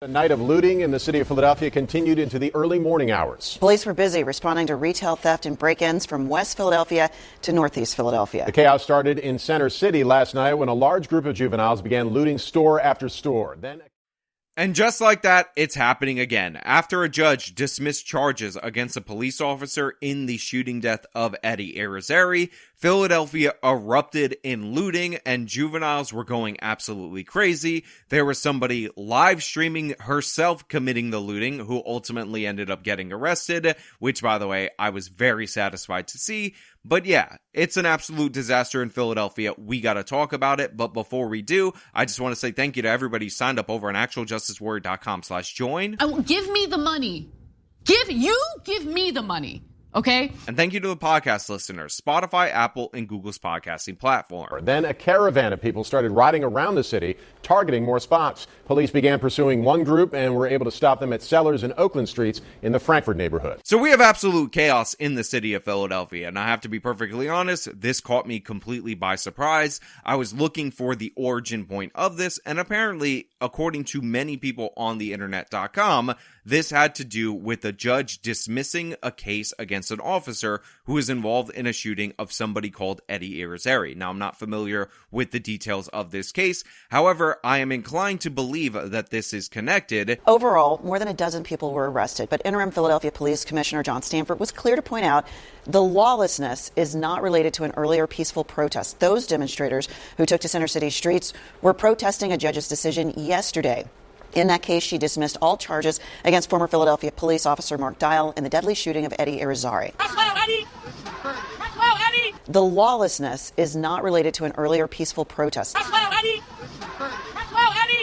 The night of looting in the city of Philadelphia continued into the early morning hours. Police were busy responding to retail theft and break-ins from West Philadelphia to Northeast Philadelphia. The chaos started in Center City last night when a large group of juveniles began looting store after store. And just like that, it's happening again. After a judge dismissed charges against a police officer in the shooting death of Eddie Irizarry, Philadelphia erupted in looting and juveniles were going absolutely crazy. There was somebody live streaming herself committing the looting who ultimately ended up getting arrested, which, by the way, I was very satisfied to see. But yeah, it's an absolute disaster in Philadelphia. We got to talk about it. But before we do, I just want to say thank you to everybody who signed up over on actualjusticewarrior.com/join. Give me the money. Give me the money. Okay. And thank you to the podcast listeners, Spotify, Apple, and Google's podcasting platform. Then a caravan of people started riding around the city, targeting more spots. Police began pursuing one group and were able to stop them at Sellers and Oakland Streets in the Frankford neighborhood. So we have absolute chaos in the city of Philadelphia. And I have to be perfectly honest, this caught me completely by surprise. I was looking for the origin point of this. And apparently, according to many people on the internet.com, this had to do with a judge dismissing a case against an officer who was involved in a shooting of somebody called Eddie Irizarry. Now, I'm not familiar with the details of this case. However, I am inclined to believe that this is connected. Overall, more than a dozen people were arrested, but interim Philadelphia Police Commissioner John Stanford was clear to point out the lawlessness is not related to an earlier peaceful protest. Those demonstrators who took to Center City streets were protesting a judge's decision yesterday. In that case, she dismissed all charges against former Philadelphia police officer Mark Dial in the deadly shooting of Eddie Irizarry. The lawlessness is not related to an earlier peaceful protest.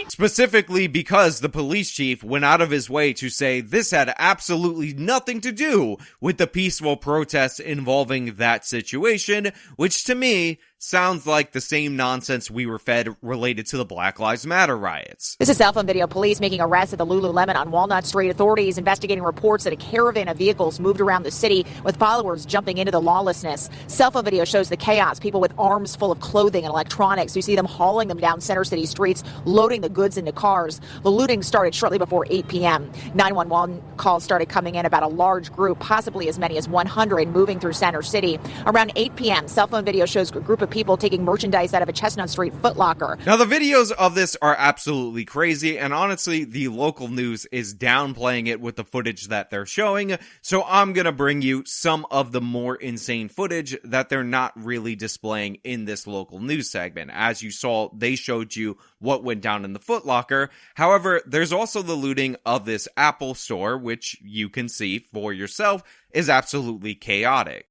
Specifically because the police chief went out of his way to say this had absolutely nothing to do with the peaceful protests involving that situation, which to me sounds like the same nonsense we were fed related to the Black Lives Matter riots. This is cell phone video. Police making arrests at the Lululemon on Walnut Street. Authorities investigating reports that a caravan of vehicles moved around the city with followers jumping into the lawlessness. Cell phone video shows the chaos. People with arms full of clothing and electronics. You see them hauling them down Center City streets, loading the goods into cars. The looting started shortly before 8 p.m. 911 calls started coming in about a large group, possibly as many as 100, moving through Center City. Around 8 p.m., cell phone video shows a group of people taking merchandise out of a Chestnut Street Foot Locker. Now, the videos of this are absolutely crazy, and honestly, the local news is downplaying it with the footage that they're showing, so I'm gonna bring you some of the more insane footage that they're not really displaying in this local news segment. As you saw, they showed you what went down in the Foot Locker. However, there's also the looting of this Apple store, which you can see for yourself is absolutely chaotic.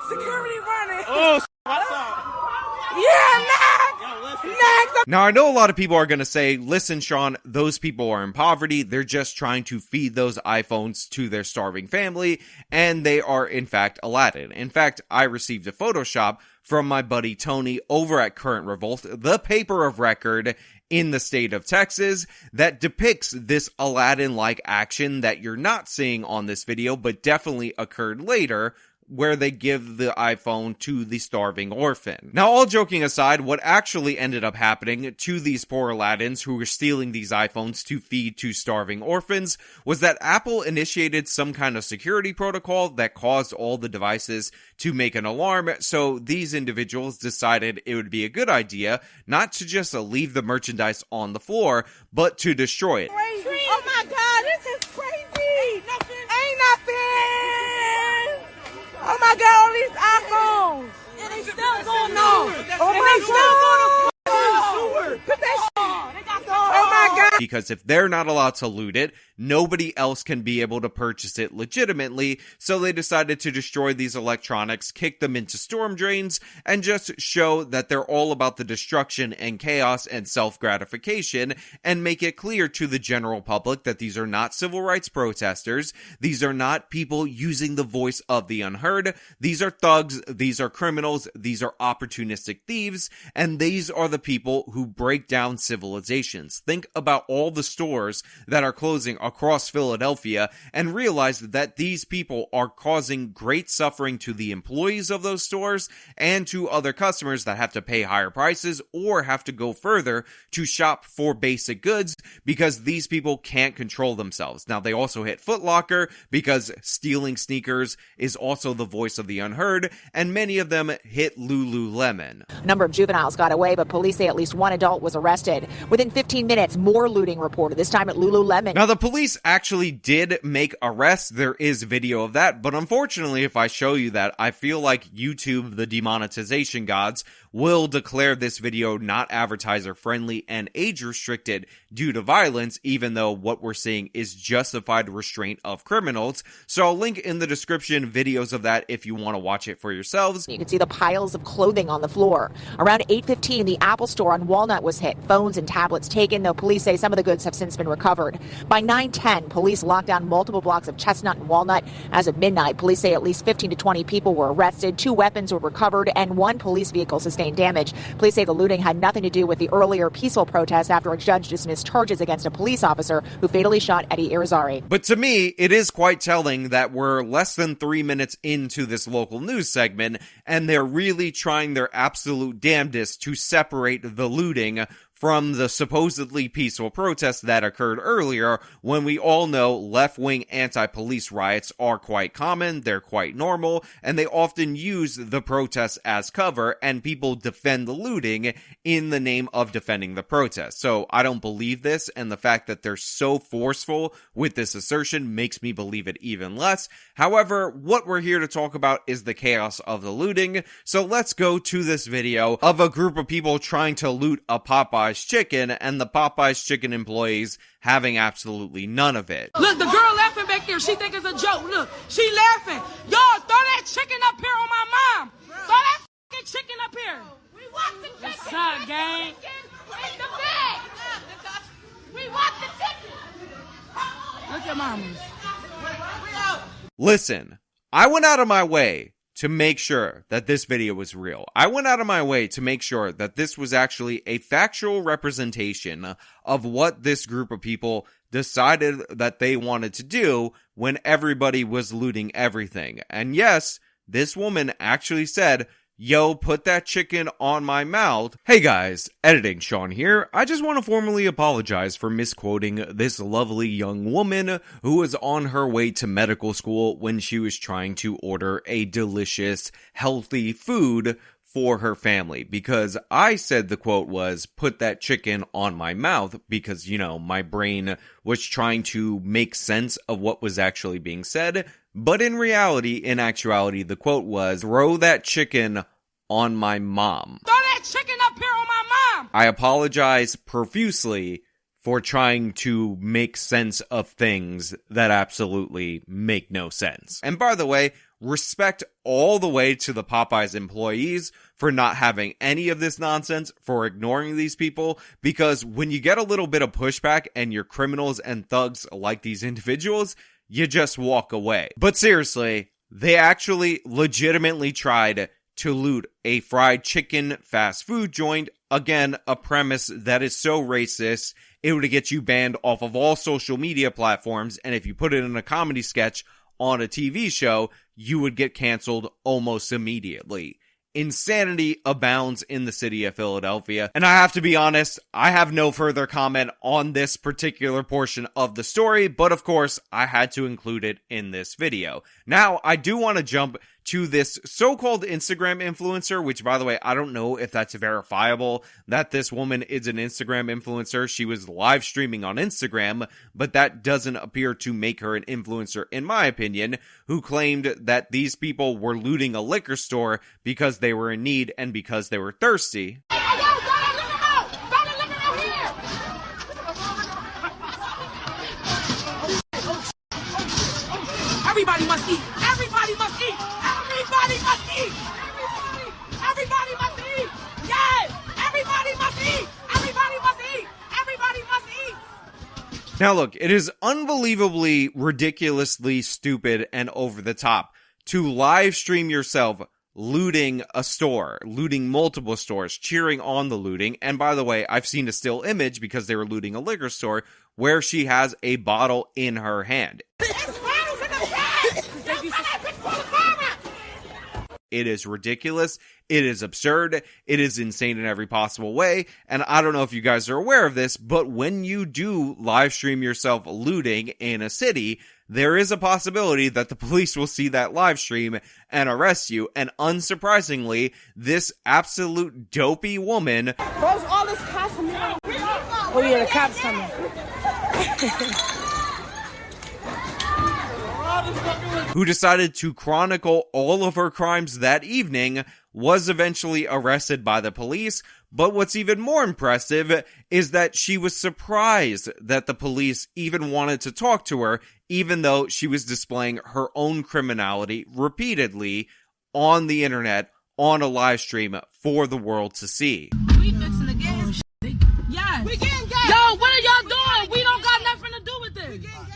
Security running. Oh, what's up? Yeah, next. Now, I know a lot of people are going to say, listen, Sean, those people are in poverty. They're just trying to feed those iPhones to their starving family, and they are, in fact, Aladdin. In fact, I received a Photoshop from my buddy Tony over at Current Revolt, the paper of record in the state of Texas, that depicts this Aladdin-like action that you're not seeing on this video, but definitely occurred later, where they give the iPhone to the starving orphan. Now, all joking aside, what actually ended up happening to these poor Aladdins who were stealing these iPhones to feed to starving orphans was that Apple initiated some kind of security protocol that caused all the devices to make an alarm, so these individuals decided it would be a good idea not to just leave the merchandise on the floor, but to destroy it. Oh my God, this is crazy! Ain't nothing! Oh my God, all these iPhones! And they still going on! Oh my God! Put that shit! Oh my God! Because if they're not allowed to loot it, nobody else can be able to purchase it legitimately, so they decided to destroy these electronics, kick them into storm drains, and just show that they're all about the destruction and chaos and self-gratification, and make it clear to the general public that these are not civil rights protesters, these are not people using the voice of the unheard, these are thugs, these are criminals, these are opportunistic thieves, and these are the people who break down civilizations. Think about all the stores that are closing across Philadelphia and realize that these people are causing great suffering to the employees of those stores and to other customers that have to pay higher prices or have to go further to shop for basic goods because these people can't control themselves. Now, they also hit Foot Locker because stealing sneakers is also the voice of the unheard, and many of them hit Lululemon. A number of juveniles got away, but police say at least one adult was arrested. Within 15 minutes, more looting reported, this time at Lululemon. Now, the police actually did make arrests. There is video of that, but unfortunately, if I show you that, I feel like YouTube, the demonetization gods, will declare this video not advertiser friendly and age restricted due to violence, even though what we're seeing is justified restraint of criminals. So I'll link in the description videos of that if you want to watch it for yourselves. You can see the piles of clothing on the floor. Around 8:15, the Apple Store on Walnut was hit. Phones and tablets taken, though police say some of the goods have since been recovered. By 9:10, police locked down multiple blocks of Chestnut and Walnut. As of midnight, police say at least 15 to 20 people were arrested, 2 weapons were recovered, and 1 police vehicle sustained damage. Police say the looting had nothing to do with the earlier peaceful protest after a judge dismissed charges against a police officer who fatally shot Eddie Irizarry. But to me, it is quite telling that we're less than 3 minutes into this local news segment, and they're really trying their absolute damnedest to separate the looting from the supposedly peaceful protests that occurred earlier, when we all know left-wing anti-police riots are quite common, they're quite normal, and they often use the protests as cover, and people defend the looting in the name of defending the protest. So I don't believe this, and the fact that they're so forceful with this assertion makes me believe it even less. However, what we're here to talk about is the chaos of the looting, so let's go to this video of a group of people trying to loot a Popeyes chicken, and the Popeyes chicken employees having absolutely none of it. Look, the girl laughing back there. She think it's a joke. Look, she laughing. Y'all, throw that chicken up here on my mom. Throw that fucking chicken up here. We want the chicken. What's up, gang? In the bag. We want the chicken. Look at mamas. Listen, I went out of my way to make sure that this video was real. I went out of my way to make sure that this was actually a factual representation of what this group of people decided that they wanted to do when everybody was looting everything. And yes, this woman actually said, "Yo, put that chicken on my mouth." Hey guys, editing Sean here. I just want to formally apologize for misquoting this lovely young woman who was on her way to medical school when she was trying to order a delicious, healthy food for her family, because I said the quote was, "Put that chicken on my mouth," because, you know, my brain was trying to make sense of what was actually being said. But in reality, in actuality, the quote was, "Throw that chicken on my mom." Throw that chicken up here on my mom. I apologize profusely for trying to make sense of things that absolutely make no sense. And by the way, respect all the way to the Popeyes employees for not having any of this nonsense, for ignoring these people, because when you get a little bit of pushback and you're criminals and thugs like these individuals, you just walk away. But seriously, they actually legitimately tried to loot a fried chicken fast food joint. Again, a premise that is so racist, it would get you banned off of all social media platforms, and if you put it in a comedy sketch on a TV show, you would get canceled almost immediately. Insanity abounds in the city of Philadelphia, and I have to be honest, I have no further comment on this particular portion of the story, but of course, I had to include it in this video. Now, I do want to jump to this so-called Instagram influencer, which, by the way, I don't know if that's verifiable, that this woman is an Instagram influencer. She was live streaming on Instagram, but that doesn't appear to make her an influencer, in my opinion, who claimed that these people were looting a liquor store because they were in need and because they were thirsty. Everybody must eat. Everybody must eat. Everybody must eat. Everybody must eat. Yes. Everybody must eat. Everybody must eat. Everybody must eat. Now look, it is unbelievably, ridiculously stupid and over the top to live stream yourself looting a store, looting multiple stores, cheering on the looting. And by the way, I've seen a still image because they were looting a liquor store where she has a bottle in her hand. It is ridiculous. It is absurd. It is insane in every possible way. And I don't know if you guys are aware of this, but when you do live stream yourself looting in a city, there is a possibility that the police will see that live stream and arrest you. And unsurprisingly, this absolute dopey woman, Folks, all this cops coming. Oh yeah, the cops coming. who decided to chronicle all of her crimes that evening, was eventually arrested by the police. But what's even more impressive is that she was surprised that the police even wanted to talk to her, even though she was displaying her own criminality repeatedly on the internet, on a live stream for the world to see. We fixing the gas. Yes. We getting gas. Yo, what are y'all doing? We don't got nothing to do with this. We getting gas.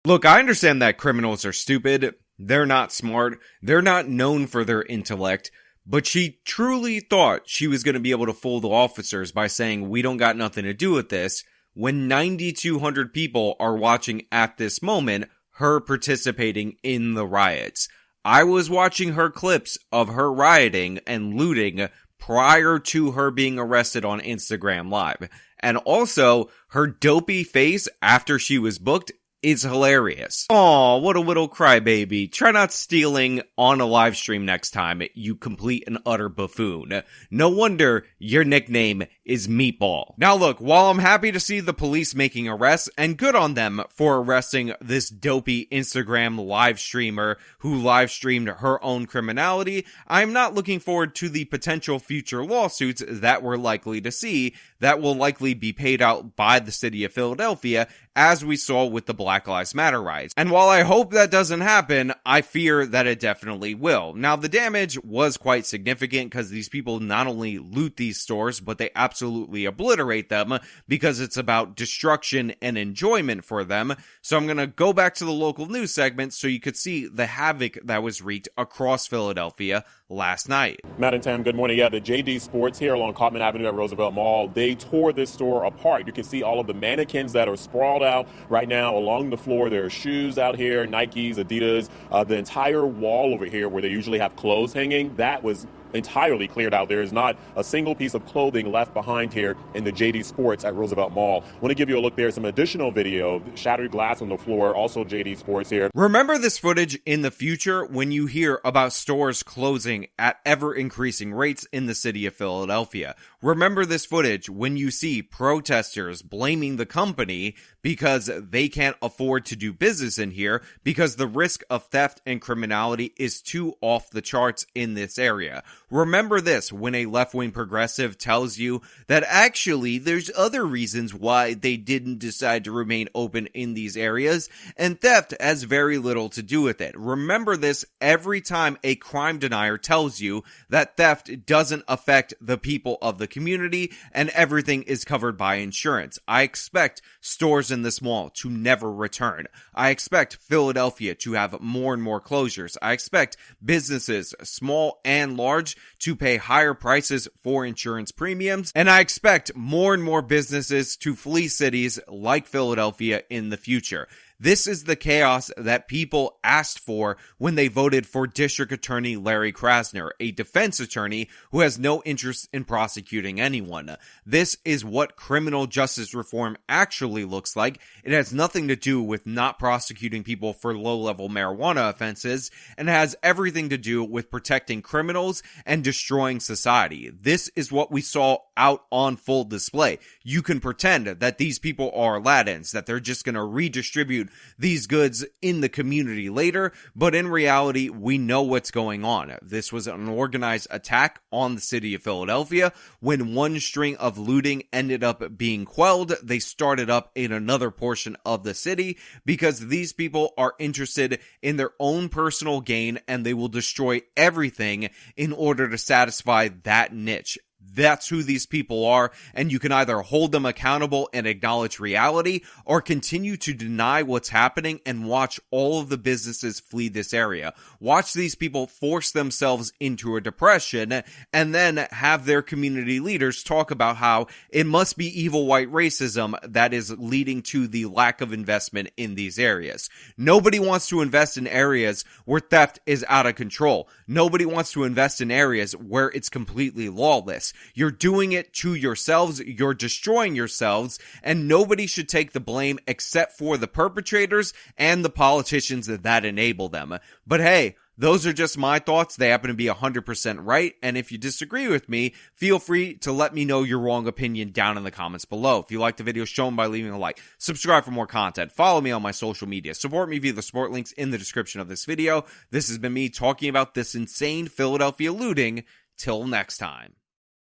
Look, I understand that criminals are stupid. They're not smart. They're not known for their intellect. But she truly thought she was going to be able to fool the officers by saying, we don't got nothing to do with this, when 9,200 people are watching at this moment her participating in the riots. I was watching her clips of her rioting and looting prior to her being arrested on Instagram Live. And also, her dopey face after she was booked is hilarious. Aw, what a little crybaby. Try not stealing on a live stream next time, you complete and utter buffoon. No wonder your nickname is Meatball. Now look, while I'm happy to see the police making arrests, and good on them for arresting this dopey Instagram live streamer who live streamed her own criminality, I'm not looking forward to the potential future lawsuits that we're likely to see that will likely be paid out by the city of Philadelphia, as we saw with the Black Lives Matter riots. And while I hope that doesn't happen, I fear that it definitely will. Now, the damage was quite significant because these people not only loot these stores, but they absolutely obliterate them because it's about destruction and enjoyment for them. So I'm going to go back to the local news segment so you could see the havoc that was wreaked across Philadelphia last night. Matt and Tam, good morning. Yeah, the JD Sports here along Cottman Avenue at Roosevelt Mall, they tore this store apart. You can see all of the mannequins that are sprawled out right now along the floor. There are shoes out here, Nikes, Adidas, the entire wall over here where they usually have clothes hanging, that was entirely cleared out. There is not a single piece of clothing left behind here in the JD Sports at Roosevelt Mall. I want to give you a look there, some additional video, shattered glass on the floor, also JD Sports here. Remember this footage in the future when you hear about stores closing at ever increasing rates in the city of Philadelphia. Remember this footage when you see protesters blaming the company because they can't afford to do business in here because the risk of theft and criminality is too off the charts in this area. Remember this when a left-wing progressive tells you that actually there's other reasons why they didn't decide to remain open in these areas, and theft has very little to do with it. Remember this every time a crime denier tells you that theft doesn't affect the people of the community and everything is covered by insurance. I expect stores in this mall to never return. I expect Philadelphia to have more and more closures. I expect businesses, small and large, to pay higher prices for insurance premiums. And I expect more and more businesses to flee cities like Philadelphia in the future. This is the chaos that people asked for when they voted for District Attorney Larry Krasner, a defense attorney who has no interest in prosecuting anyone. This is what criminal justice reform actually looks like. It has nothing to do with not prosecuting people for low-level marijuana offenses, and has everything to do with protecting criminals and destroying society. This is what we saw out on full display. You can pretend that these people are Aladdins, that they're just going to redistribute distribute these goods in the community later, but in reality, we know what's going on. This was an organized attack on the city of Philadelphia. When one string of looting ended up being quelled, they started up in another portion of the city because these people are interested in their own personal gain and they will destroy everything in order to satisfy that niche. That's who these people are, and you can either hold them accountable and acknowledge reality, or continue to deny what's happening and watch all of the businesses flee this area. Watch these people force themselves into a depression, and then have their community leaders talk about how it must be evil white racism that is leading to the lack of investment in these areas. Nobody wants to invest in areas where theft is out of control. Nobody wants to invest in areas where it's completely lawless. You're doing it to yourselves, you're destroying yourselves, and nobody should take the blame except for the perpetrators and the politicians that enable them. But hey, those are just my thoughts. They happen to be 100% right, and if you disagree with me, feel free to let me know your wrong opinion down in the comments below. If you like the video, show them by leaving a like. Subscribe for more content. Follow me on my social media. Support me via the support links in the description of this video. This has been me talking about this insane Philadelphia looting. Till next time.